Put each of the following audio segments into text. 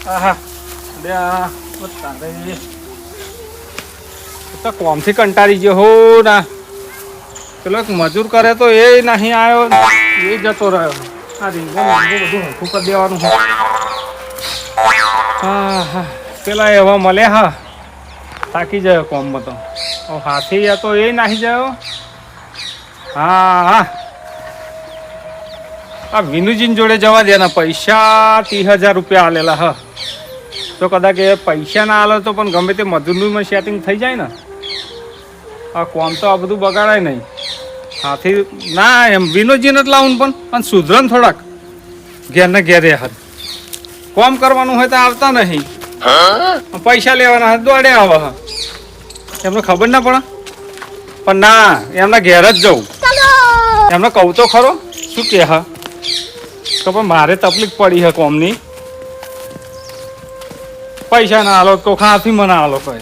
આહા લે આ તારે તો કોમથી કંટાળી ગયો હો ના પેલો એક મજૂર કરે તો એ નહીં આવ્યો એ જતો રહ્યો આ રીંગો બધું હરખું કરી દેવાનું હા હા પેલા એવા મળે હા થાકી જાય કોમમાં તો હાથી તો એ નાહી જાય હા હા આ વિનુજીન જોડે જવા દે ને પૈસા 30,000 રૂપિયા આલેલા હા તો કદાચ એ પૈસા ના આલે તો પણ ગમે તે મજૂરનું સેટિંગ થઈ જાય ને આ કોમ તો આ બધું બગાડાય નહીં હાથી ના એમ વિનોદજીને જ લાવું પણ સુધરણ થોડાક ઘેર ને ઘેરે હાથ કોમ કરવાનું હોય તો આવતા નહીં પૈસા લેવાના હોય દોડે આવે હા એમને ખબર ના પડે પણ ના એમના ઘેર જ જવું એમને કહું તો ખરો શું કે હા તો પણ મારે તકલીફ પડી હે કોમની પૈસા ના આલો તો ખાથી મને આલો કહે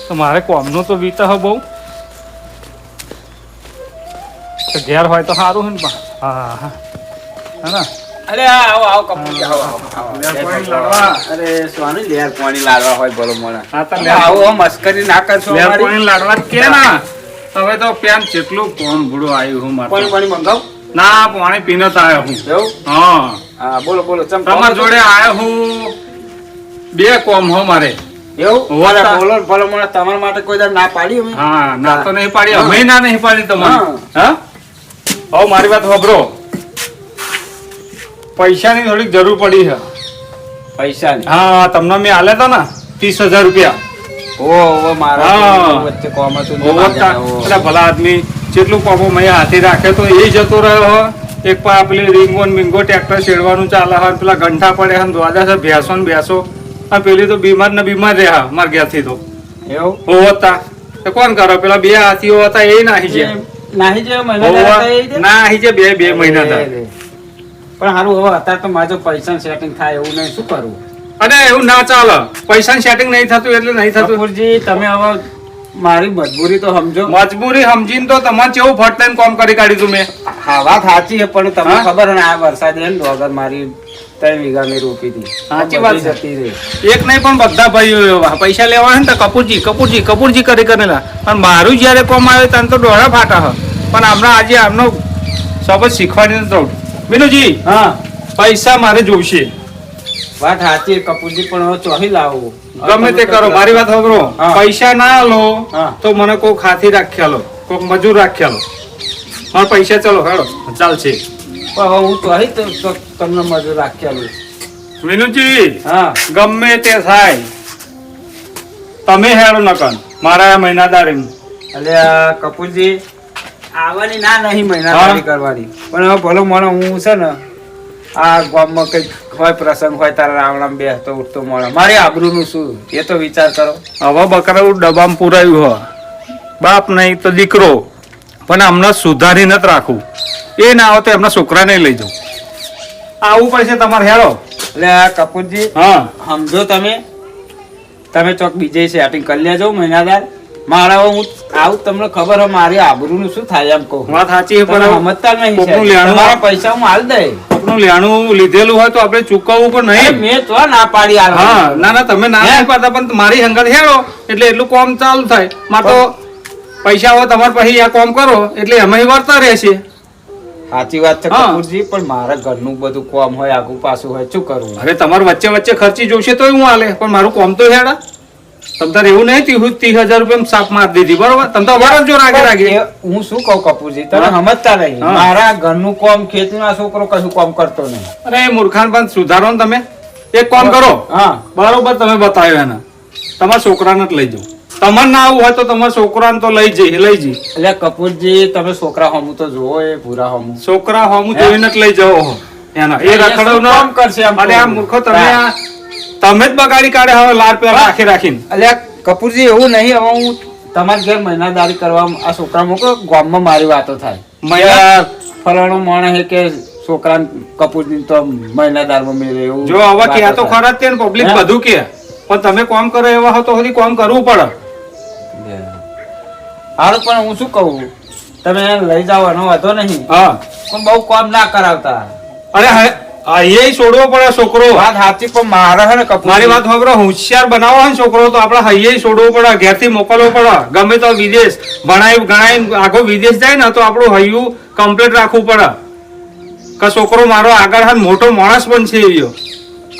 તો મારે કોમનું તો વીત હ બહુ ઘેર હોય તો સારું હોય ને હા હા હા અરે આવો આવો કપૂર આવો અરે સ્વાની લેર પાણી લાડવા હોય બોલો મોણા હા તો આવો મસ્કરી ના કરશો લેર પાણી લાડવા કે ના હવે તો પેન કેટલું કોમ ભૂડો આવ્યું હું મારે પાણી મંગાવ ના પાણી પીને જ આવ્યો હું એવું હા હા બોલો બોલો તમારા જોડે આવ્યો હું બે કોમ હો મારે એવું બોલો બોલો મને તમારા માટે કોઈ દર ના પાડી અમે હા ના તો નહીં પાડી અમે ના નહીં પાડી તમને હા હવે મારી વાત સાંભળો પૈસાની થોડીક જરૂર પડી છે પૈસા ની હા તમને મેં આલ્યા હતા ને 30,000 રૂપિયા ઓ મારા વચ્ચે કોમ હતું પેલા ભલા આદમી જેટલું કોમો મેં હાથે રાખ્યો તો એ જતો રહ્યો એક પા પેલી રીંગો ને મીંગો ટ્રેક્ટર શેડવાનું ચાલે હોય પેલા ગંઠા પડે છે દ્વાદા છે ભેંસો ને ભેંસો પેલી તો બીમાર ને બીમાર રહ્યા મારા ઘેરથી તો એવું હતા કોણ કરો પેલા બે હાથીઓ હતા એ નાહી છે નાહી જાય મહિના નાહી છે બે મહિના હતા પણ સારું હવે અત્યારે તો મારે પૈસા સેટિંગ થાય એવું નહીં શું કરવું અને એવું ના ચાલે પૈસા સેટિંગ નહીં થતું એટલે નહીં થતું કપૂરજી તમે હવે મારી મજબૂરી તો સમજો મજબૂરી સમજીને તો તમારે કેવું ફટલાઈન કામ કરી કાઢ્યું મેં હા વાત સાચી છે પણ તમને ખબર ને આ વરસાદ એમ વગર મારી 3 વીઘા મેં રોપી હતી સાચી વાત જતી રહી એક નહીં પણ બધા ભાઈઓ પૈસા લેવા ને તો કપૂરજી કરી કરેલા પણ મારું જયારે કોમ આવે ત્યારે તો ડોળા ફાટા હ પણ હમણાં આજે આમનો સબત શીખવાડીને તો વિનુજી હા પૈસા મારે જોઈશે વાત સાચી કપૂરજી પણ હવે ચોહી લાવો ગમે તે કરો મારી વાત સાંભળો પૈસા ના લો હા. તો મને કોક હાથી રાખ્યા લો કોક મજૂર રાખ્યા લો મારા પૈસા ચલો હેડો ચાલશે પણ હવે હું ચોહી તો તમને મજૂર રાખ્યા વિનુજી હા ગમે તે થાય તમે હેડો નકન મારા મહિનાદારી એટલે કપૂરજી આવવાની ના નહીં મહિનાદારી કરવાની પણ હવે ભલો મને હું છે ને આ ગામમાં કઈક હોય પ્રસંગ હોય તારા રાવણામ બેસતો ઉઠતો મળે મારી આબરૂનું શું એ તો વિચાર કરો હવે બકરા ડબ્બામાં પુરાયું હો બાપ નહીં તો દીકરો પણ અમને સુધારી નથી રાખવું એ ના આવે તો એમના છોકરાને લઈ જાઉં આવું પડશે તમારે હેડો એટલે આ કપૂરજી હા સમજો તમે ચોક બીજે સેટિંગ કરી લેજો મહિનાદાર મારા હું આવું તમને ખબર હોય મારી આબરૂનું શું થાય એમ કહું વાત સાચી પણ સમજતા કોકનું નહીં લેણું મારા પૈસા હું હાલ દઈ આપણું લેણું લીધેલું હોય તો આપણે ચૂકવવું પણ નહીં મેં તો ના પાડી હા ના તમે ના નહીં પાડતા પણ મારી હંગત હેડો એટલે એટલું કામ ચાલુ થાય મારે તો પૈસા હોય તમારે પછી આ કામ કરો એટલે એમાં વર્તા રહેશે સાચી વાત છે કપૂરજી પણ મારા ઘરનું બધું કામ હોય આગુ પાછું હોય શું કરવું હવે તમારે વચ્ચે ખર્ચી જોશે તો હું હાલે પણ મારું કામ તો હેડા તમતાર એવું નહીં 30,000 રૂપિયા સાપ માર દીધી બરોબર તમ તો વરસ જો રાગે હું શું કહું કપૂરજી તમે સમજતા નહીં મારા ઘરનું કામ ખેતીના છોકરો કશું કામ કરતો નહીં અરે મૂર્ખાન પણ સુધારો ને તમે એક કામ કરો હા બરોબર તમે બતાવ્યો એને તમારા છોકરાને જ લઈ જાઓ તમારે ના આવું હોય તો તમારા છોકરાને તો લઈ જઈ એટલે કપૂરજી તમે છોકરા હોમું તો જોવો એ પૂરા હોમું છોકરા હોમું જોઈને જ લઈ જાઓ એના એ રખડવ કામ કરશે અરે આ મૂર્ખો તમે જ બગાડી કાઢે હવે લાર પેલા રાખીને એટલે કપૂરજી એવું નહીં હવે હું તમારા ઘેર મહિનાદારી કરવા આ છોકરા મૂકો ગામમાં મારી વાતો થાય મહિના ફલાણો માણસ હે કે છોકરા કપૂરની તો મહિનાદારમાં મેળવે એવું જો હવે કે તો ખરા જ ને પબ્લિક બધું કે પણ તમે કામ કરો એવા હો તો સુધી કામ કરવું પડે હારું પણ હું શું કહું તમે લઈ જાવ એનો વાંધો નહીં હા પણ બહુ કામ ના કરાવતા અરે હા એ છોડવો પડે છોકરો. વાત સાચી પણ મારે હે ને કપૂર મારી વાત સાંભળો, હોશિયાર બનાવો હોય ને છોકરો તો આપણે હૈયે છોડવો પડે, ઘેરથી મોકલવો પડે. ગમે તો વિદેશ ગણાય આગો વિદેશ જાય ને તો આપણું હૈયું કમ્પ્લીટ રાખવું પડે કે છોકરો મારો આગળ હાલ મોટો માણસ બનશે. એવો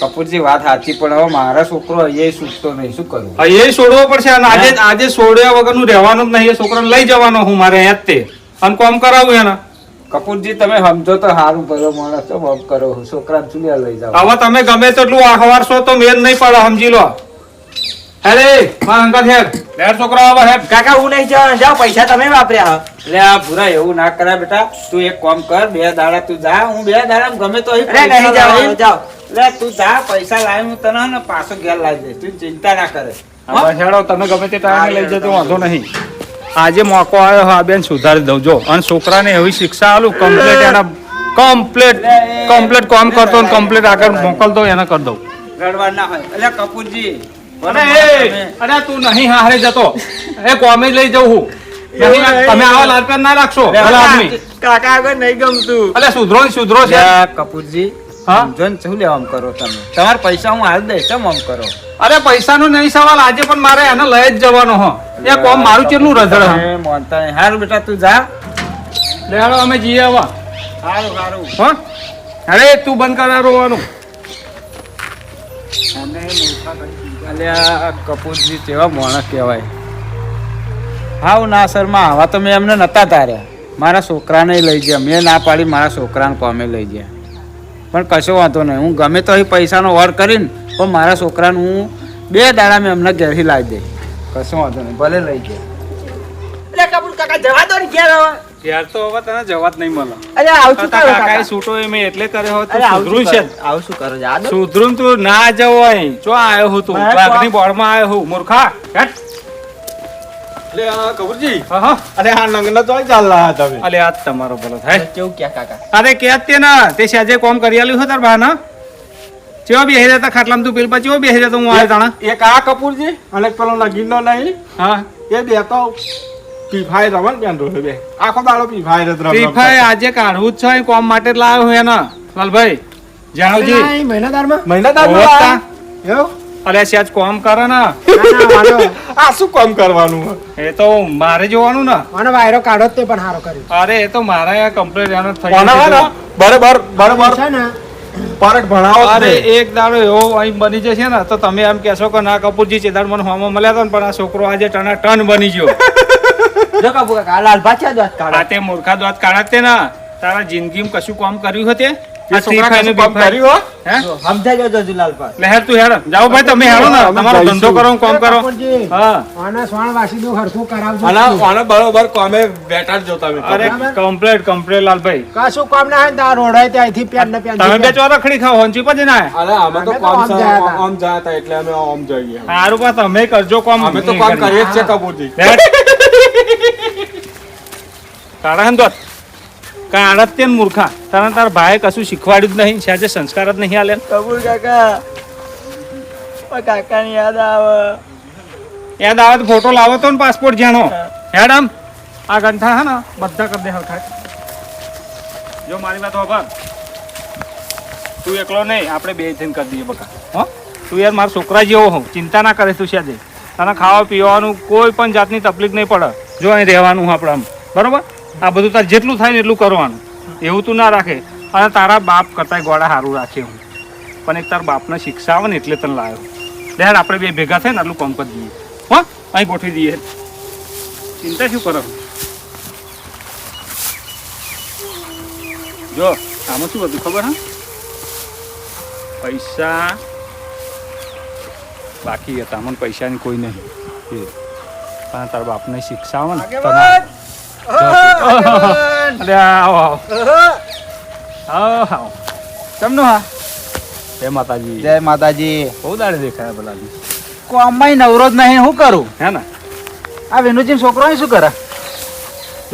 કપૂરજી વાત સાચી પણ હવે મારા છોકરો અહીંયા છૂટતો નહીં, શું કરું? હૈયે છોડવો પડશે. અને આજે છોડ્યા વગરનું રહેવાનું જ નહીં. એ છોકરાને લઈ જવાનો હું મારે અહીંયા જ તે અને કામ કરાવું એના. કપૂરજી તમે સમજો તો સારું કરો, માણસ તો બમ કરો, છોકરાને ચૂલ્યા લઈ જાઓ. હવે તમે ગમે તેટલું આખવારશો તો મેલ નહીં પડે, સમજી લો. અરે મારા અંકલ હેડ હેડ છોકરા હવે હેડ. કાકા હું નહીં જવાનું, જાઓ પૈસા તમે વાપર્યા. એટલે આ ભૂરા એવું ના કરાય બેટા. તું એક કામ કર, 2 દાડા તું જા, હું 2 દાડા ગમે તો અહીં અરે નહીં પૈસા જવાનું, લાવીને- જાઓ. એટલે તું જા, પૈસા લાવી હું તને ને પાછો ઘેર લાવી દઈશ, તું ચિંતા ના કરે. હા, બસ હેડો, તમે ગમે તે ટાઈમે લઈ જતો વાંધો નહીં. આજે મોકો આવ્યો, હા બેન સુધારી દઉં જો. અને છોકરાને એવી શિક્ષા આલું કમ્પ્લીટ એના કમ્પ્લીટ કામ કરતો ને કમ્પ્લીટ આગળ મોકલતો એને કરી દઉં. રડવા ના હોય. એટલે કપૂરજી અરે તું નહીં હારે જતો, એ કોમે લઈ જઉં હું. નહીં, તમે આવા લાલપેન ના રાખશો. ભલા આદમી. કાકા આગળ નહીં ગમતું. અલે સુધરો ને સુધરો છે. કપૂરજી હા? સમજો ને શું લેવા આમ કરો તમે? તમારા પૈસા હું હાલ દઈશ, કેમ આમ કરો? અરે પૈસાનો નહીં સવાલ, આજે પણ મારે એને લઈ જ જવાનો હો. એ કોમ મારું કેટલું રઝળ હે. તમે માનતા નહીં. હારું બેટા તું જા. લે હાલો અમે જઈએ આવા. સારું સારું. હો અરે તું બંધ કરા રોવાનું. અલ્યા કપૂરજી કેવા માણસ કહેવાય. હાવ ના શર્મા, આવા તો મેં એમને નતા તાર્યા. મારા છોકરાને લઈ ગયા, મેં ના પાડી, મારા છોકરાને કોમે લઈ ગયા. પણ કશો વાંધો નહીં, હું ગમે તો અહીં પૈસાનો વાર કરીને પણ મારા છોકરાને હું 2 દાડા મેં એમને ઘેરથી લાવી દઈશ. કશો વાંધો નહીં, ભલે લઈ ગયા. એટલે કપૂર કાકા જવા દો ને ઘેર હવે. યાર તો હવે તને જવાબ નહીં મળે. અરે આવું શું કરો કાકાએ કાકા? છૂટો એ મેં એટલે કર્યો હોત. અરે આવું સુધરું શું છે. કરો? આવું શું કરો? જા દો. સુધરું તું ના જવો અહીં. ચો આવ્યો હું તું મારે વાઘની બોર્ડમાં આવ્યો હું મૂર્ખા. હેટ. લે આ કબૂરજી, હા હા. અરે આ નંગના તો ચાલ રહ્યા તમે. અલે આજ તમારો ભલો થાય. કેવું ક્યાં કાકા? અરે કે તે ના તે સાજે કોમ કરી આલ્યું હો તાર બા ના. ચેવા બેહી રહેતા ખાટલામાં તું પેલ પર ચેવો બેહી રહેતો હું આવે તાણા. એક આ કપૂરજી અને એક પેલો નગીનો નહીં, હા એ બે તો પીફાઈ રમણ બેન રોહે બે. આખો દાડો પીફાઈ રત રમ ફ્રી ફાયર આજે કાઢવું જ છે એ કોમ માટે જ લાવ્યો હું એના. લાલભાઈ જાણવજી મહિનાદાર નો ઓળખતા? આ? એવું? અરે સેજ કોમ કરે ને આ શું કામ કરવાનું? એ તો મારે જોવાનું ને. અને વાયરો કાઢો જ તે પણ સારો કર્યું અરે એ તો મારે કમ્પ્લીટ એનો થઈ કોના હે ને? ગયું. બરાબર બરાબર છે ને પરટ ભણાવો જ અરે નહીં. એક દાડો એવો અહીં બની જશે ને તો તમે એમ કહેશો કે ના કપૂરજી ચેદાર મને હોમો મળ્યા હતા ને પણ આ છોકરો આજે ટના ટન બની ગયો. જો કપૂર કાકા આ લાલભા છે દોત આ કાઢો. તે મૂર્ખા દોત કાઢા તે ના તારા જિંદગીમાં કશું કામ કર્યું હતે આ છોકરા કશું કામ કર્યું હો? હે સમજાઈ જજો હજુ લાલભા. લહેર તું હેડ જાઓ ભાઈ તમે હેડો ને અમે તમારો જઈશું. ધંધો કરો કામ કરો. કપૂરજી, હા આના સ્વાણ વાસીનું હરખું કરાવજો અને આને બરોબર કોમે બેઠા જ જો તમે. અરે કમ્પ્લીટ લાલભાઈ કશું કામ ના હોય ને તાર રોડાય ત્યાંથી પેન ને પેન તમે બે ચોર રખડી ખાઓ હોંચી પછી ના અરે અમે તો અમે તો કોમ આમ ગયા હતા. આમ ગયા હતા એટલે અમે આમ જઈએ. સારું પા તમે કરજો કામ અમે તો કામ કરીએ જ છે કપૂરજી. કાઢા હે દોત કાઢા તે ને મૂર્ખા તારા તાર ભાઈ કશું શીખવાડ્યું જ નહીં સાજે સંસ્કાર જ નહીં આલે કપૂર કાકા ઓ કાકાની યાદ આવે. યાદ આવે તો ફોટો લાવો તો ને પાસપોર્ટ જાણો હેડ આમ આ ગંઠા હે ને બધા કરી દે હરખા. જો મારી વાત હોભર તું એકલો નહીં આપણે બે થઈને કરી દઈએ બકા. હો તું યાર મારા છોકરા જેવો હોઉં ચિંતા ના કરે તું સાજે તને ખાવા પીવાનું કોઈ પણ જાતની તકલીફ નહીં પડે. જો અહીં રહેવાનું આપણે આમ બરોબર. આ બધું તાર જેટલું થાય ને એટલું કરવાનું. એવું તું ના રાખે અને તારા બાપ કરતાંય ગોળા સારું રાખે હું પણ એક તારા બાપને શિક્ષા આવે ને એટલે તને લાવ્યો. લેડ આપણે બે ભેગા થાય ને આટલું કામ કરી દઈએ. હો અહીં ગોઠવી દઈએ. ચિંતા શું કરો? જો આમાં શું હતું ખબર હા પૈસા બાકી હતા મને પૈસાની કોઈ નહીં એ પણ તારા બાપને શિક્ષા આવે ને તને અરે આવો આવો તમને હા જય માતાજી. જય માતાજી. બહુ દાડે દેખાયા પેલા કોમમાં નવરો જ નહીં, શું કરું? હે ને આ વિનુજી છોકરો અહીં શું કરે?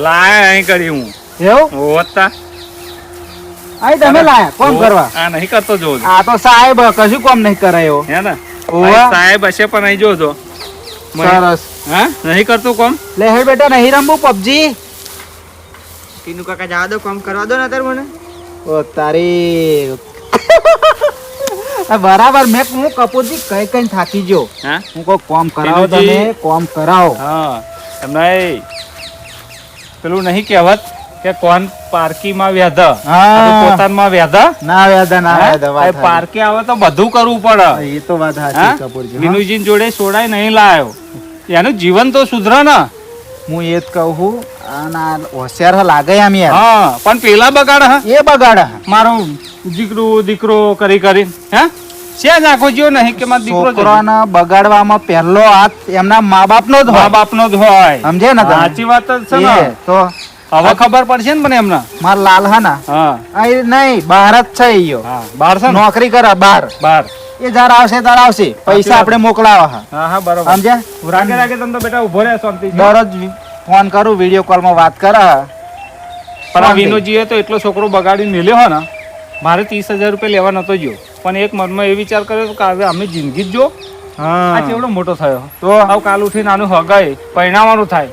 લાય અહીં કરી હું એવું? હોતા અહીં તમે લાયા કોમ કરવા? આ નહીં કરતો જો આ તો સાહેબ કશું કોમ નહીં કરે એવો. હે ને ઓવા. સાહેબ હશે પણ અહીં જોજો સરસ. હા નહીં કરતું કોમ. લે હે બેટા નહીં રમવું પબજી. ટીનુ કાકા જવા દો કામ કરવા દો ને અત્યારે મને. ઓ તારી બરાબર મેં હું કપૂરજી કઈ કઈ થાકી ગયો હા હું કોઈ કોમ કરાવો વિનુજી. તમે કોમ કરાવો હા એમને પેલું નહીં કહેવત કે કોણ પારકીમાં વ્યાધ હા. પોતાનમાં વ્યાધ ના વ્યાદા ના વ્યાદા વાત સાચી. પારકી આવે તો બધું કરવું પડે એ તો વાત હા? સાચી કપૂરજી હા. વિનુજી જોડે સોડાય નહીં લાયો એનું જીવન તો સુધરે ને હું એ જ કહું છું આના હોશિયાર લાગે આમ યાર હા પણ પેલા બગાડ હા એ બગાડે મારો દીકરો કરી કરીને હે છે નાખો જો નહીં કે મારો દીકરો છે. છોકરાને બગાડવામાં પહેલો હાથ એમના મા બાપનો જ મા હોય બાપનો જ હોય સમજે ને તમે? સાચી વાત જ છે ને એ તો હવે ખબર પડશે ને મને એમના મારા લાલ હા ના હા આ એ નહીં બહાર જ છે ઈયો. હા બાર છે ને નોકરી કરે બહાર બાર એ જયારે આવશે ત્યારે આવશે પૈસા વાત. આપણે મોકલાવા હા હા હા બરોબર સમજ્યા રાગે રાગે તમે તો બેટા ઉભો રહે શાંતિ દરરોજ ફોન કરું વિડીયો કોલમાં વાત કરે પણ આ વિનોદજીએ તો એટલો છોકરો બગાડીને મેલ્યો હોય ને મારે 30,000 રૂપિયા લેવા નતો ગયો પણ એક મનમાં એ વિચાર કર્યો કે હવે અમે જિંદગી જ જો આ કેવડો મોટો થયો તો હવે કાલ ઉઠીને આનું હગાય પરિણામવાનું થાય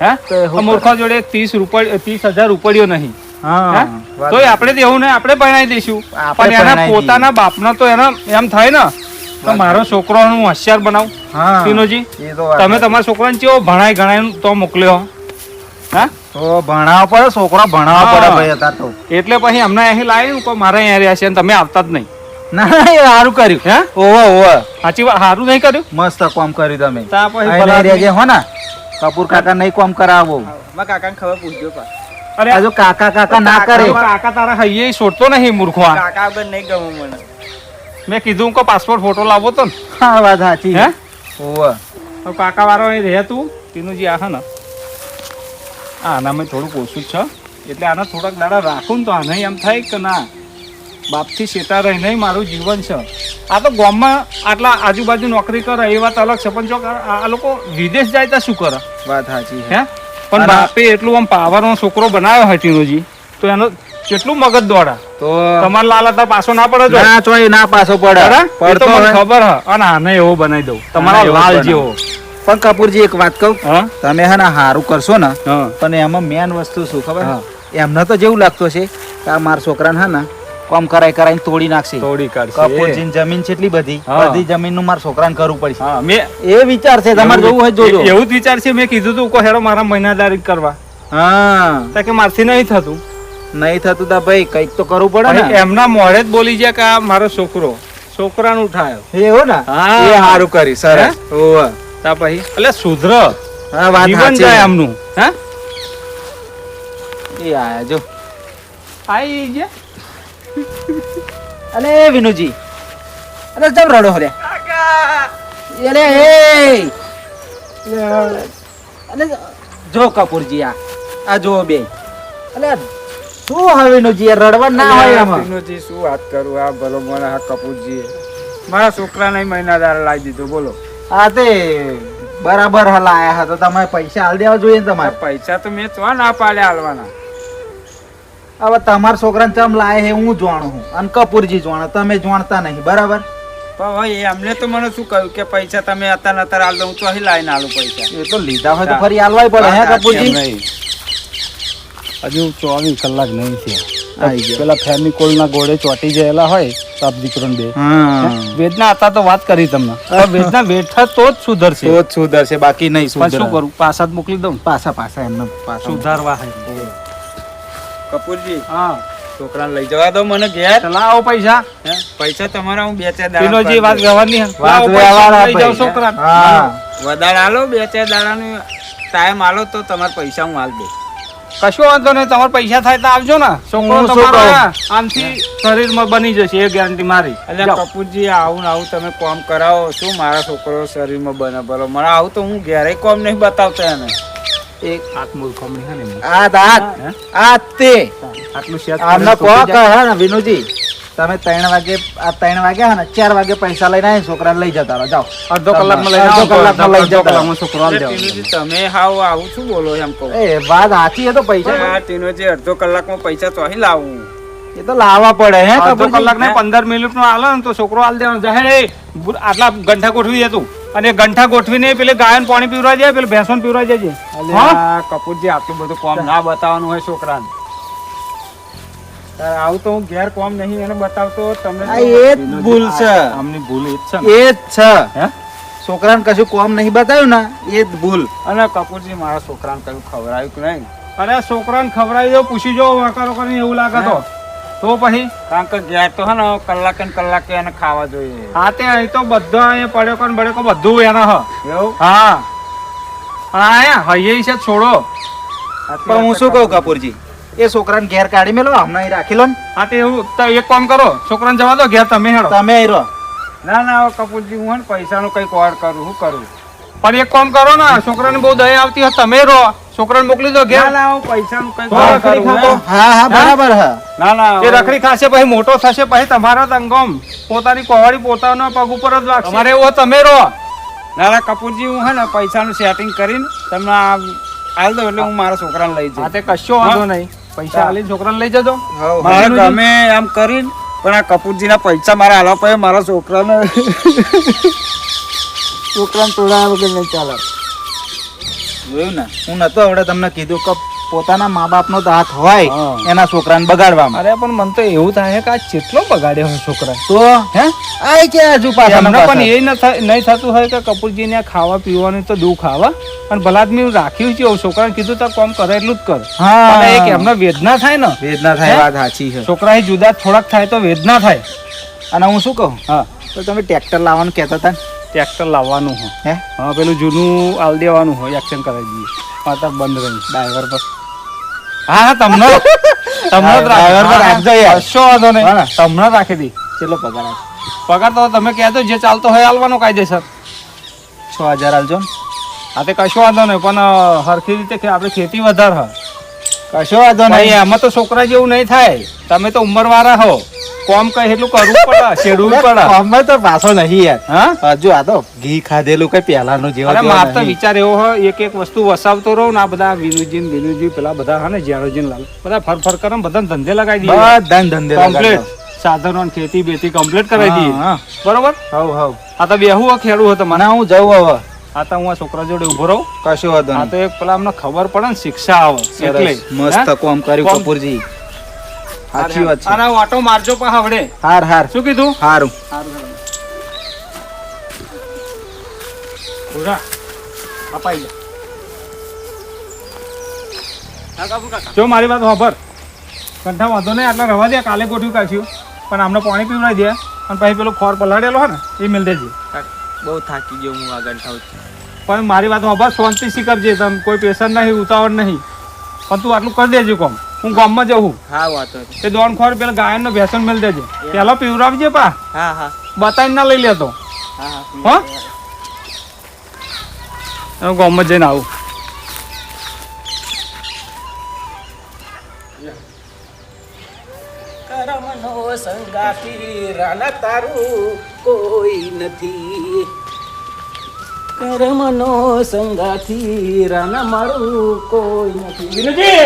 હે તો એવું આ મૂર્ખા જોડે 30,000 રૂપિયો નહીં હા હે? વાત તોય આપણે તો એવું નહીં આપણે પરણાઈ દઈશું આપણે પણ એના પરણાઈ પોતાના બાપના તો એના એમ થાય ને તો મારો છોકરો હું હોશિયાર બનાવું હા તીનોજી એ તો વાત તમે તમારા છોકરાને કેવો ભણાય ગણાય તો મોકલ્યો હા તો ભણાવવા પડે છોકરો ભણાવવા પડે હા. ભાઈ અત્યારે તો એટલે પછી અમને અહીં લાવ્યું કે મારે અહીંયા રહ્યા છે અને તમે આવતા જ નહીં ના એ સારું કર્યું હે ઓવો ઓવો સાચી વાત સારું નહીં કર્યું મસ્ત કામ કર્યું તમે તા પછી અહીં ભલા રહેજે હો ને કપૂર કાકા નહીં કામ કરાવો મારા કાકાને ખબર પૂછજો પા અરે હજુ કાકા કાકા ના કરે કાકા તારા હૈયે છોડતો નહીં મૂર્ખવા કાકા વગર નહીં ગમું મને મેં કીધું કે પાસપોર્ટ ફોટો લાવો તો ને હા વાત સાચી હે ઓવો હવે કાકા વાળો અહીં રહે તું તીનુજી આ ને આનામાં થોડુંક ઓછું જ છે એટલે આના થોડાક દાડા રાખું ને તો આને એમ થાય કે ના બાપથી શેતા રહી નહીં મારું જીવન છે આ તો ગામમાં આટલા આજુબાજુ નોકરી કરે એ વાત અલગ છે પણ જો આ લોકો વિદેશ જાય તો શું કરે વાત સાચી હે પણ અને- બાપે એટલું આમ પાવરનો છોકરો બનાવ્યો હોય તીનુજી તો એનો કેટલું મગજ દોડા તો તમારા લાલ હતા પાછો ના પડે જો ના ચોય ના પાછો પડે બરાબર? એ તો પડતો મને હોય. ખબર હ અને આને એવો બનાવી દઉં તમારા એવો લાલ બનાવો. જેવો પણ કપૂરજી એક વાત કહું હા તમે હે ને હારું કરશો ને હા પણ એમાં મેન વસ્તુ શું ખબર હા. એમને તો જેવું લાગતું છે કે આ મારા છોકરાને હે ને કોમ કરાઈ કરાઈને તોડી નાખશે તોડી કાઢશે કપૂરજી જમીન છે એટલી બધી હા. બધી જમીન નું મારા છોકરાને કરવું પડશે હા મેં એ વિચાર છે તમારે જોવું હોય તો જોજો એવું જ વિચાર છે મેં કીધું તું કો હેરો મારા મહિનાદારી કરવા હા તો કે મારથી નહીં થતું નહીં થતું તા ભાઈ કઈક તો કરવું પડે પછી ને એમના મોઢે જ બોલી જાય કે આ મારો છોકરાનું ઉઠાયો એવું ને હા. એ સારું કરી સરસ ઓવે. તા પછી એટલે સુધર હા વાત જીવન સાચી. જાય આમનું હે એ આયા જો આઈ ગયા અલે વિનુજી અરે જમ રડો હરે અરે એ અલે જો કપૂરજી આ જો બે અલે શું હવે વિનુજી યાર રડવા ના હોય આમાં તીનોજી શું વાત કરું આ ભલો મને આ કપૂરજી મારા છોકરાને મહિનાદાર લાવી દીધો બોલો આ તે બરાબર હલાયા હતા તમારે પૈસા હાલ દેવા જોઈએ ને આ તમારે પૈસા તો મેં તો ના પાડ્યા હાલવાના હવે તમારા છોકરાને ચમ લાય હે હું જાણું છું અને કપૂરજી જાણે તમે જાણતા નહીં બરાબર પણ હવે એમને તો મને શું કહ્યું કે પૈસા તમે અત્યારે હાલ દો હું તો અહીં લાવીને હાલું પૈસા એ તો લીધા હોય તો ફરી હાલવાય પડે હે કપૂરજી હજુ 24 કલાક નહીં છે આઈ ગયા. પેલા ફેમિકોલ ના ગોળે ચોટી ગયેલા હોય બાપ દીકરોને બે હા વેદના હતા તો વાત કરી તમને હવે વેદના વેઠા તો જ સુધરશે તો જ સુધરશે બાકી નહીં પણ શું સુધરે કરું પાછા જ મોકલી દઉં પાછા પાછા એમને પાછા સુધારવા હે કપૂરજી હા છોકરાને લઈ જવા દો મને ઘેર લાવો પૈસા હે? પૈસા તમારા હું 2-4 તીનોજી વાત દાડા વ્યવહારની હે. વાત લાવો પૈસા, વ્યવહાર લઈ જાઓ આપે. છોકરાને. હા વધારે હાલો 2-4 દાડાનો ટાઈમ હાલો તો તમારા પૈસા હું હાલ દઉં કશો વાંધો નહીં તમારે પૈસા થાય તો આવજો ને છોકરો હું શું તમારો કહું? આમથી શરીરમાં બની જશે એ ગેરંટી મારી એટલે જાઓ. કપૂરજી આવું ને આવું તમે કોમ કરાવો શું મારા છોકરો શરીરમાં બને બોલો મને આવું તો હું ઘેરે કોમ નહીં બતાવતો એને એક હાથ મૂર્ખમણી હે ને એમની. આ દાંત હે? આ તે આટલું શેત આમને કરીને કહો તૂટી કે જાય. હે ને વિનુજી તમે 3 વાગે આ 3 વાગે હે ને 4 વાગે પૈસા લઈને આવીને છોકરાને લઈ જતા રહો જાઓ અડધો કલાકમાં લઈને અડધો આવો. કલાકમાં લઈ અડધો જતા કલાકમાં છોકરો આવી એટલે જાવ. ટીનુજી તમે હાવ આવું શું બોલો એમ કહું એ વાત સાચી એ તો પૈસા આ ટીનુજી અડધો કલાકમાં પૈસા તો અહીં લાવું એ તો લાવવા પડે હે અડધો કપૂરજી? કલાક ને 15 મિનિટ નો આલે ને તો છોકરો આલ દેવાનો જાહેર એ આટલા ગંઠા ગોઠવી દેતું અને એ ગંઠા ગોઠવીને પેલે ગાયન પાણી પીવરા જાય પેલે ભેંસોને પીવરા જાય અલ્યા, કપૂરજી આટલું બધું કોમ ના બતાવવાનું હોય છોકરાને તાર આવું તો હું ઘેર કોમ નહીં એને બતાવતો તમને આ એ જ ભૂલ છે. આમની ભૂલ એ જ છે ને. એ જ છે. હે છોકરાને કશું કોમ નહીં બતાવ્યું ને એ જ ભૂલ. અને કપૂરજી મારા છોકરાને કયું ખવડાવ્યું કે નહીં? અરે છોકરાને ખવડાવી દો, પૂછી જો વાકારો કરીને એવું લાગે તો પછી કારણ કે ઘેર તો હે ને કલાકે ને કલાકે એને ખાવા જોઈએ. હા તે અહીં તો બધા અહીંયા પડ્યો ને બડ્યો બધું એના હ એવું? હા પણ આયા હૈયે છે છોડો. પણ હું શું કહું કપૂરજી, એ છોકરાને ઘેર કાઢી મેલો, હમણાં અહીં રાખી લો ને. હા તે એવું તો એક કામ કરો, છોકરાને જવા દો ઘેર, તમે હેડો. તમે અહીં રહો. ના ના હવે કપૂરજી હું હે ને પૈસાનું કંઈક ઓર્ડર કરું. શું કરું? પણ એક કામ કરો ને, છોકરાને બહુ દયા આવતી હોય તમે રહો, છોકરાને મોકલી દો ના ઘેર. ના હું પૈસાનું કંઈક તો order રખડી કરું, ખાતો. હે? હા બરાબર હા. ના ના એ રખડી ખાશે પછી મોટો થશે પછી તમારા તંગમ પોતાની કોવાડી પોતાના પગ ઉપર જ રાખશે. તમારે એવું હોય તમે રહો. ના ના કપૂરજી હું હે ને પૈસાનું સેટિંગ કરીને તમને આલ દો એટલે હું મારા છોકરાને લઈ હા જઈશ. તે કશો વાંધો નહીં, પૈસા આલીને છોકરાને લઈ જજો. મારે ગમે એમ કરીને પણ આ કપૂરજીના પૈસા મારે આલવા પડે. મારા છોકરાને તોડાયા વગર નહીં ચાલે. જોયું ને, હું નતો આવડે તમને કીધું કે પોતાના મા બાપનો તો હાથ હોય હા. એના છોકરાને બગાડવામાં. અરે પણ મને તો એવું થાય કે આ કેટલો બગાડ્યો હોય છોકરા. તો હે આય કે હજુ પાછા એમને પણ એ નહીં થતું હોય કે કપૂરજીને આ ખાવા પીવાનું તો દુઃખ આવે અને ભલા આદમી રાખ્યું છે છોકરાને કીધું તો કોમ કરે એટલું જ કર. પણ એક એમને વેદના થાય ને, વેદના થાય, વાત સાચી છે. છોકરા જુદા થોડાક થાય તો વેદના થાય. અને હું શું કહું, હા તો તમે ટ્રેક્ટર લાવવાનું કહેતા હતા ને? ટ્રેક્ટર લાવવાનું હોય. હે હા પેલું જૂનું આલ દેવાનું હોય, એક્શન કરાવી દઈએ. પાછા બંધ રહી ડ્રાઈવર પર. હા હા તમને તમને જ ડ્રાઈવર પર રાખજો યાર. કશો વાંધો નહીં, હા ને. તમને રાખી દી. કેટલો પગાર આવે? પગાર તો તમે કહેતો જે ચાલતો હોય હાલવાનો કાયદેસર. 6000 આલજો ને. હા તે કશો વાંધો નહીં પણ હરખી રીતે આપણે ખેતી વધારે હા. કશો વાંધો ભાઈ નહીં. એમાં તો છોકરા જેવું નહીં થાય. તમે તો ઉંમર વાળા હો, કોમ કઈ એટલું કરવું પડે, છેડવું પડે. અમે તો પાછો નહીં યાર. હા હજુ આ તો ઘી ખાધેલું કઈ પહેલાનું જેવો અરે જેવો માર તો નહીં. વિચાર એવો હોય એક એક વસ્તુ વસાવતો રહું ને આ બધા વિનુજી પેલા બધા હા ને જ્યારોજી લાલ બધા ફર કરે ને બધાને ધંધે લગાવી દઈએ. બધાને ધંધે કમ્પ્લીટ લગાડો. સાધનો ને ખેતી બેતી કમ્પ્લીટ કરાવી દઈએ. હા, બરોબર. હવ આ તો બેહું હોય ખેડવું હોય તો મને મને હું જઉં હવે. આ તો હું આ છોકરા જોડે ઉભો રહું. કશો વાંધો આ નહીં. તો એક પેલા અમને ખબર પડે ને શિક્ષા આવે એટલે સરસ. મસ્ત કોમ કર્યું કોમ. કપૂરજી. સાચી વાત છે. અરે વાટો મારજો પણ આવડે. હાર હાર શું કીધું? હારું. પૂરા અપાઈ જો મારી વાત સાંભળ. કંઠા વાંધો નહીં, આટલા રવા દે, કાલે ગોઠવી કાઢ્યું પણ આમને પાણી પીવડાવી દે અને પછી પેલો ખોર પલાળેલો હોય ને એ મેળ દેજે. બહુ થાકી ગયો હું આગળ થાઉં. પણ મારી વાત સાંભળ, શાંતિથી કરજે, તમે કોઈ પેશન્ટ નહીં, ઉતાવળ નહીં, પણ તું આટલું કરી દેજે કોમ. હું ગામમાં જવું હા વાતો. એ દોણ ખોર પેલા ગાયનનો ભેસન મેળ દેજે, પેલા પીવડાવજે પા, હા હા બતાવીને ના લઈ લેતો. હા હું ગામમાં જઈને આવું. કરમનો સંગાથી રાના તારું કોઈ નથી. કરમનો સંગાથી રાના મારું કોઈ નથી. વિનુજી,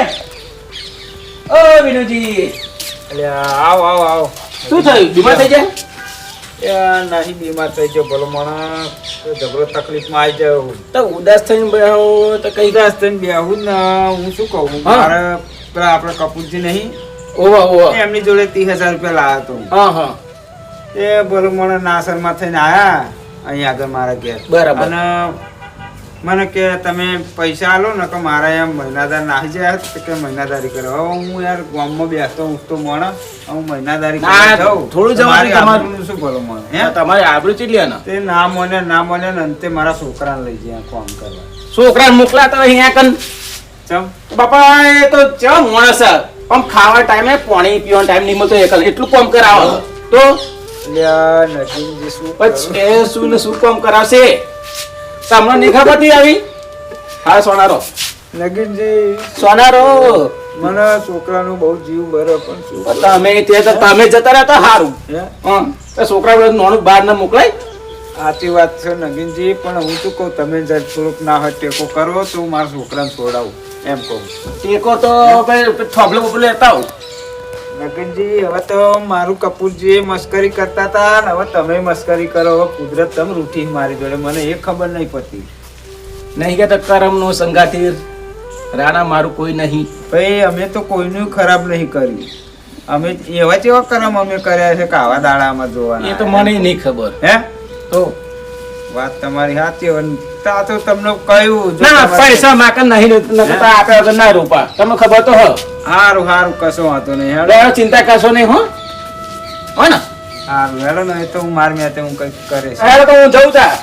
ઓ વિનુજી, આવ આવ આવ. શું થયું? બીમાર થઈ જાય? એ નહીં બીમાર થઈ ગયો ભલો માણસ, તો જબરો તકલીફમાં આવી જાવ. તો ઉદાસ થઈને બેહો તો કઈ ઉદાસ થઈને બેહું ને હું શું કહું, હા. મારે પેલા આપણે કપૂરજી નહીં ઓવા ઓવા. એમની જોડે 30,000 રૂપિયા લાવ્યો હતો. હા હા એ ભલો મને નાસરમાં થઈને આયા અહીં આગળ મારા ઘેર. બરાબર. અને મને કે તમે પૈસા આલો ને કે મારા એમ મહિનાદાર નાહી જાય તો કે મહિનાદારી કરો. હવે હું યાર ગામમાં બેસતો ઉઠતો મોણા, હું મહિનાદારી ના, કરવા જાઉં. થોડું જવાનું મારી તમારું. આબરૂનું શું ભલો મને હે? તમારી આબરૂ ચીટલી ને. તે ના મને ને અંતે મારા છોકરાને લઈ જાય કામ કરવા. છોકરા મોકલાતા અહીંયા કન. ચમ બાપા એ તો ચા માણસ છે. આમ ખાવા ટાઈમે પાણી પીવાનો ટાઈમ નહીં મળતો એટલું કામ કરાવો તો લ્યા નજીનજી શું કરું? પછી એ શું ને શું કામ કરાવશે? તમને નહીં ખબર હતી આવી? હા સોનારો, નગીનજી સોનારો. મને છોકરાનું બહુ જીવ બરે પણ શું તમે તે તો તમે જતા રહેતા સારું. હે? હા તો છોકરા બધા નાનું બહાર ના મોકલાય. સાચી વાત છે નગીનજી, પણ હું શું કહું, તમે જરા થોડુંક ના હોય ટેકો કરો તો હું મારા છોકરાને છોડાવું એમ કહું. ટેકો તો થોબલો બોપલો લેતા આવું. નગીનજી હવે તો મારું કપૂરજી મસ્કરી કરતા હતા ને હવે તમે મસ્કરી કરો. હવે કુદરત તમે રૂઠી મારી જોડે, મને એ ખબર નહીં પડતી. નહીં કે કરમ નો સંગાતી રાણા મારું કોઈ નહીં. ભાઈ અમે તો કોઈનું ખરાબ નહીં કર્યું. અમે એવા જેવા કરમ અમે કર્યા છે કે આવા દાડામાં જોવાના એ તો મને નહીં ખબર હે તો વાત તમારી સાચી હોય. તા તો તમને કહ્યું જો ના તમારે- પૈસા માકન નહીં નકર આપે વગર ના રોપા તમે ખબર તો હો હારું હારું કશો વાંધો નહીં હેડો. એટલે ચિંતા કરશો નહીં હો હો ને હારું હેડો ને એ તો હું માર મેં હું કઈક કરે છે. અરે તો હું જઉં તા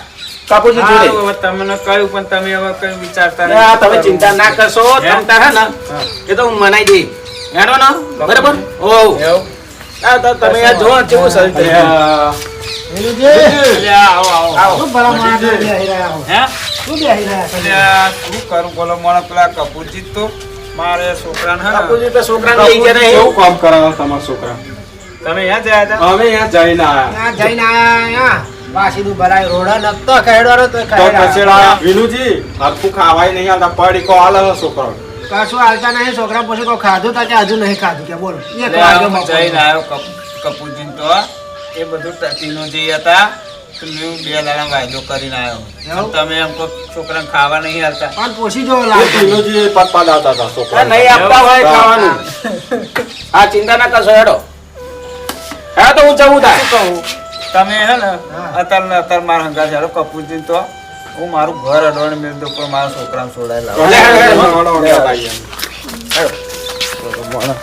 કાપુજી જોડે હારું, હવે તમને કહ્યું પણ તમે હવે કઈ વિચારતા આ તમે ચિંતા ના કરશો હે? તમતા હે ને એ તો હું મનાઈ દઈ હેડો ને બરાબર ઓ એવું? આ તો તમે આ જો કેવું સર વિનુજી, આવો આવો આવો. શું ભલા માણસ બેહી રહ્યા હો? હે શું બેહી રહ્યા છો? અલ્યા, શું કરું બોલો મને પેલા કપૂરજી તો મારે છોકરાને હે ને, કાપુજી તો છોકરાને લઈ ગયા નહીં કેવું કામ કરાવો તમારા છોકરા તમે અહીંયા જયા હતા અમે અહીંયા જઈને આયા ત્યાં જઈને આયા અહીંયા. વાસીનું ભલાઈ રોડા નખતો ખેડવાનો તો તો કચેડા વિનુજી હરખું ખાવાય નહીં આવતા પડીકો આલે છોકરો કશું હાલતા નહીં છોકરા પછી કોઈ ખાધું તા કે હજુ નહીં ખાધું કે બોલ એક એટલે વાગ્યો હું બપોરનો. જઈને આવ્યો કપૂરજી તો એ બધું ટચીનો જે હતા તો મેં 2 દાડા વાયદો કરીને આવ્યો. એવું? તમે એમ કહો છોકરાને ખાવા નહીં હાલતા પણ પોસી જો એ લાગે વિનુજી પતપા દાતા હતા છોકરા નહીં આપતા હોય ખાવાનું આ ચિંતા ના કરશો હેડો હે તો હું જવું તા શું કહું તમે હે ને હા. અત્યારે મારા હંગા છે કપૂરજી તો હું મારું ઘર અડવાને મેળ દઉં પણ મારા છોકરાને છોડાય લાવો. લે, લે, લે.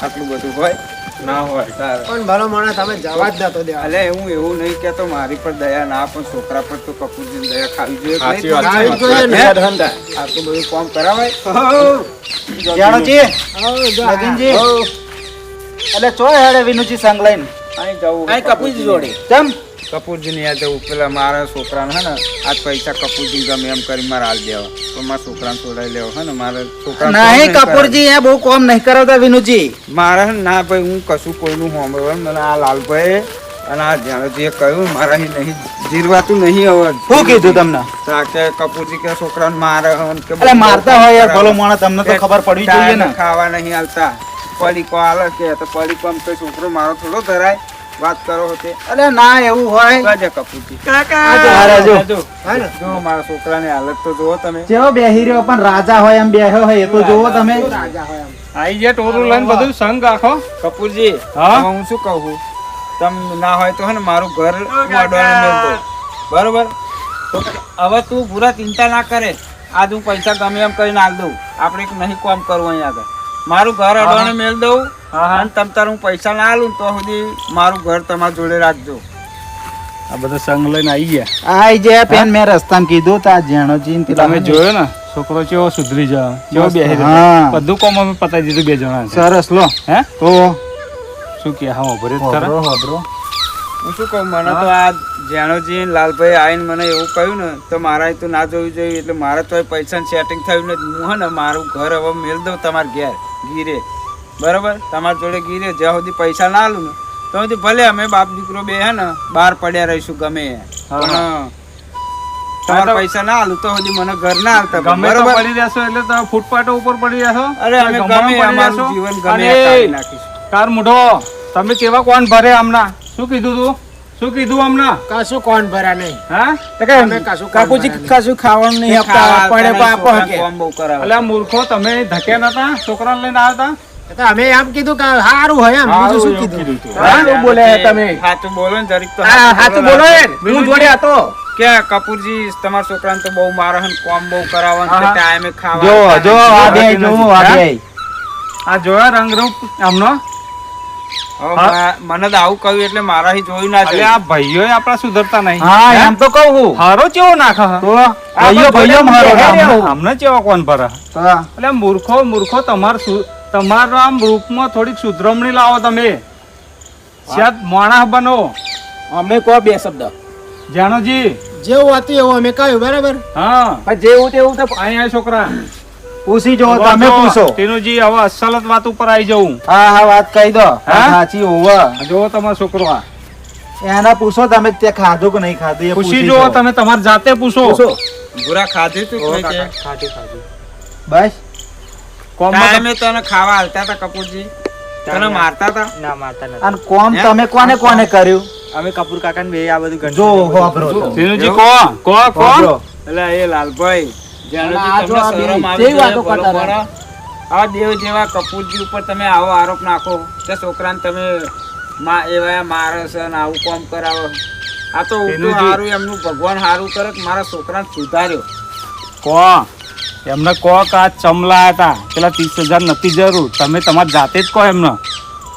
આટલું બધું હોય ના હોય તારે. પણ ભલો માણસ તમે જવા જ નતો દેવા અલે હું એવું નહીં કહેતો મારી પર દયા ના પણ છોકરા પર તો કપૂરજીની દયા ખાવી જોઈએ કે સાચી નહીં? વાત ખાવી જ જોઈએ ને. હે? આટલું બધું કામ કરાવાય જાણોજી હઉ, જો લગનજી હા. એટલે ચો હેડે વિનુજી સંગ લઈને અહીં જવું અહીં કપૂજી જોડે ચમ કપૂરજીને યાદ જવું પેલા મારા છોકરાને હે ને આજ પૈસા કપૂરજી ગમે એમ કરી મારે હાલ દેવા તો મારા છોકરાને છોડાઈ લેવો હે ને મારે છોકરા નહીં કપૂરજી એ બહુ કોમ નહીં કરાવતા વિનુજી મારે હે ને ના ભાઈ હું કશું કોઈનું હોંભળવા મને આ લાલભાઈ અને આ જાણે જે કહ્યું મારા નહીં જીરવાતું નહીં હવે શું કીધું તમને કે કપૂરજી કે છોકરાને મારે હે કે એટલે મારતા હોય યાર ભલો માણસ તમને તો ખબર પડવી જોઈએ ને ખાવા નહીં હાલતા પડીકો હાલે કે તો પડીકો આમ તો છોકરો મારો થોડો ધરાય વાત કરો હોતે એટલે ના એવું હોય કાજે કપૂરજી અરે જો. હા ને? જો મારા છોકરાની હાલત તો જુઓ તમે જેવો બેહી રહ્યો પણ રાજા હોય એમ બેહ્યો હોય એ તો જોવો તમે શું રાજા હોય એમ. આઈ ગયા ટોરું લઈને બધું સંગ આખો કપૂરજી હા? હવે હું શું કહું તમે ના હોય તો હે ને મારું ઘર મોઢવાને મેલ દો બરોબર તો હવે તું પૂરા ચિંતા ના કરે આજ હું પૈસા ગમે એમ કરીને આલ દઉં આપણે નહીં કામ કરવું અહીંયા આગળ મારું ઘર અડવાને મેલ દઉં અને તમ તાર હું પૈસા ના આલું ને તો સુધી મારું ઘર તમારા જોડે રાખજો આ બધા સંગ લઈને આવી ગયા આઈ જે પેન મેં રસ્તામાં કીધું તા જેણોજી ને પેલા તમે જોયો ને છોકરો કેવો સુધરી જાય કેવો મસ્ત, બેહી હા. રહ્યો બધું કોમ અમે પતાવી દીધું 2 જણા સરસ લો હે તો શું કે હા ભરે ખરા હોબરો હોબરો હું શું કહું મને તો આ જેણોજી લાલભાઈ આવીને મને એવું કહ્યું ને તો મારા તો ના જોવું જોઈએ એટલે મારે તો પૈસાનું સેટિંગ થયું ને હું હે ને મારું ઘર હવે મેળ દઉં તમારા ઘેર ગીરે બરાબર તમારા જોડે ગીરે જ્યાં સુધી પૈસા ના આલું ને તો સુધી ભલે અમે બાપ દીકરો બે હે ને બહાર પડ્યા રહીશું ગમે એ. પણ તમારા પૈસા ના આલું તો સુધી મને ઘર ના આવતા ગમે તો બરાબર પડી રહેશો એટલે તમે ફૂટપાટો ઉપર પડી રહેશો અરે અમે ગમે ગમે પડી અમારું રહેશો. જીવન ગમે અને એ કાઢી નાખીશું તાર મુઢો તમે કેવા કોણ ભરે હમણાં શું કીધું તું શું કીધું હમણાં કશું કોણ ભરા નહીં હા અમે કશું કોણ કાકુજી ભરા નહીં. કશું ખાવાનું નહીં આપતા ખાવા પડે આવતા આપો નહીં, હકે કામ બહુ કરાવે. એટલે આ મૂર્ખો તમે ધક્યા નતા છોકરાને લઈને આવ્યા એ તો અમે એમ કીધું કે સારું હોય એમ બીજું શું કીધું હા? શું બોલે તમે? સાચું બોલો ને જરીક તો હાચું બોલો યાર હું જોડે હતો કે કપૂરજી તમારા છોકરાને તો બહુ મારે હે ને કોમ બહુ કરાવવાનું હા, કે હા. ટાઈમે ખાવા જો આવતા જો નથી. આ બે નથી, જો નથી. આ હા? બે આ જોયા રંગરૂપ આમનો હવે મને તો આવું કહ્યું એટલે મારાથી જોયું ના એટલે જોઈએ. આ ભાઈઓ આપડા સુધરતા નહીં હા હે? એમ તો કહું છું. હારો ચેવો નાખે હે? તો ભાઈઓ ભાઈઓ મારો આમને- આમને ચેવો કોણ ભરે તો એટલે મૂર્ખો તમારા આમ રૂપમાં થોડીક સુધરમણી લાવો તમે શાયદ માણસ બનો અમે કહો બે શબ્દ જાણોજી જેવું હતું એવું અમે કહ્યું બરાબર હા પણ જેવું તેવું તો અહીંયા છોકરા પૂછી જો તમે પૂછો ટીનુજી હવે અસલત વાત ઉપર આવી જવું હા હા વાત કહી દો હા? સાચી હોવા જો તમારો છોકરો આ એના પૂછો તમે તે ખાધું કે નહીં ખાધું એ પૂછી જો તમે તમારી જાતે પૂછો ભૂરા ખાધી તું કોઈ કે? બસ કોમમાં ટાઈમે તને ખાવા હાલતા હતા કપૂરજી તને મારતા હતા અને કોમ હે? તમે કોને કોને કર્યું અમે કપૂર કાકા ને બે આ બધું જો હોબરો તો. ટીનુજી હોબરો. કોણ એટલે એ લાલભાઈ અને આ જો આ બે શરમ આવે કેવી છે, વાતો બોલો કરતા બોલો. આ દેવ જેવા કપૂરજી ઉપર તમે આવો આરોપ નાખો કે છોકરાને તમે એવા મારે છે ને આવું કામ કરાવો. આ તો ઉલટું તેનું જે- સારું એમનું ભગવાન સારું કરે કે મારા છોકરાને સુધાર્યો. કો એમને કહો કે આ ચમલા હતા પેલા 30,000 નથી જરૂર, તમે તમારી જાતે જ કહો એમને.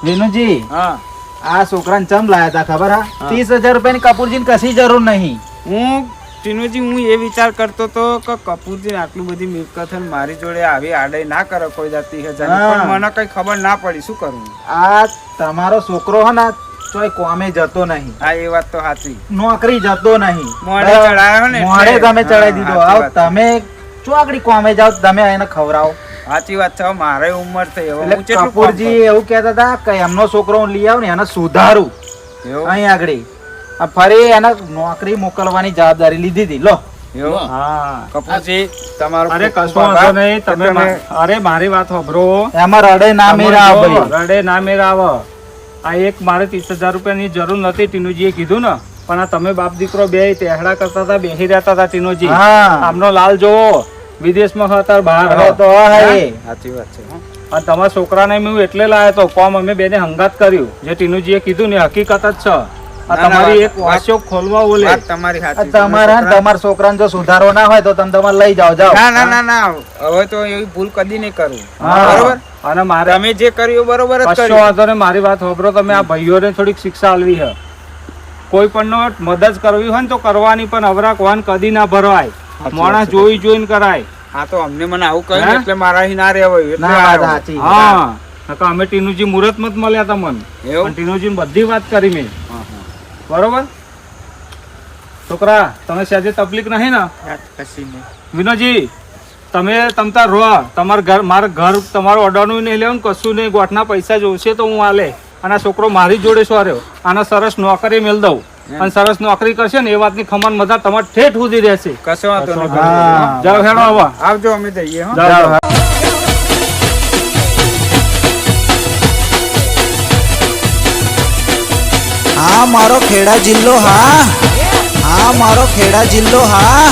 વિનુજી હા આ છોકરાને ચમ લાયા હતા ખબર હા? 30,000 રૂપિયાની કપૂરજીને કશી જરૂર નહીં. હું ટીનુજી હું એ વિચાર કરતો હતો કે કપૂરજી આટલું બધી મિલકત છે ને મારી જોડે આવી આડે ના કરે કોઈ જા 30,000 હા. પણ મને કઈ ખબર ના પડી શું કરું. આ તમારો છોકરો હે ને ચોય કોમે જતો નહીં, હા એ વાત તો સાચી. નોકરી જતો નહીં, મોડે ચડાયો ને મોડે એટલે. તમે ચડાવી દીધો. હા, આવ સાચી વાત છે. તમે ચોકડી કોમે જાઓ તમે એને ખવડાવો. સાચી વાત છે. હવે મારે ઉંમર થઈ હવે હું એટલે કેટલું કામ કપૂરજી એવું કહેતા હતા કે એમનો છોકરો હું લઈ આવું ને એને સુધારું કરું? એવું? અહીં આગળ. આ ફરી એને નોકરી મોકલવાની જવાબદારી લીધી હતી. લો એવું? હા કપૂરજી તમારો અરે ખૂબ ખૂબ કશો વાંધો આભાર. નહીં, તમે અરે મારી વાત સાંભળો. એમાં રડે ના મેરા તમે જો, ભાઈ. રડે ના મેરાવ. આ એક મારે 30,000 રૂપિયાની જરૂર નથી, ટીનુજીએ કીધું ને, પણ આ તમે બાપ દીકરો બે ટેહડા કરતા હતા, બેહી રહેતા હતા ટીનુજી. હા આમનો લાલ જોવો વિદેશમાં હતા, બહાર હવે તો હતા. હે. સાચી વાત છે હો. અને તમારા છોકરાને હું એટલે લાવ્યો તો કોમ અમે બેને હંગાત કર્યું, જે ટીનુજીએ કીધું ને હકીકત જ છે. આ ના, ના, તમારી વાત- એક વાસ્યો ખોલવા ઓલે. વાત તમારી આ સાચી. તમારા ને તમારા છોકરાને જો સુધારો ના હોય તો તમે તમારે લઈ જાઓ જાઓ. ના ના ના ના હવે તો એવી ભૂલ કદી નહીં કરું. હા. બરોબર. અને મારે તમે જે કર્યું એ બરોબર જ કશો કર્યું. વાંધો નહીં, મારી વાત સાંભળો તમે. આ ભાઈઓને થોડીક શિક્ષા આલવી છે. કોઈ પણ મદદ કરવી હોય ને તો કરવાની, પણ અવરા કોણ કદી ના ભરવાય. માણસ જોઈ જોઈને કરાય. હા તો અમને મને આવું કહ્યું ને હે? એટલે મારા અહીં ના રહેવાય એટલે ના વાત આવ્યો. સાચી. હા નકર અમે ટીનુજી મુહૂર્તમાં જ મળ્યા તમને, એવું? પણ ટીનુજી બધી વાત કરી મેં. હા, હા. બરોબર છોકરા, તમે સહેજે તકલીફ નહીં ને? કશી નહીં. વિનોજી તમે તમતા રહો, તમારું ઘર મારું ઘર તમારું ઓર્ડરનું નહીં લેવું ને કશું નહીં. ગોઠના પૈસા જોશે તો હું આલે. અને આ છોકરો મારી જોડે શું રહ્યો, આને સરસ નોકરી મેળ દઉં અને સરસ નોકરી કરશે ને એ વાતની ખમણ મજા તમારે ઠેઠ સુધી રહેશે. કશો વાંધો નહીં. હા. જાઓ હેડો આવા. આવજો અમે જઈએ હો. જાઓ. હા મારો ખેડા જિલ્લો હા મારો ખેડા જિલ્લો હા.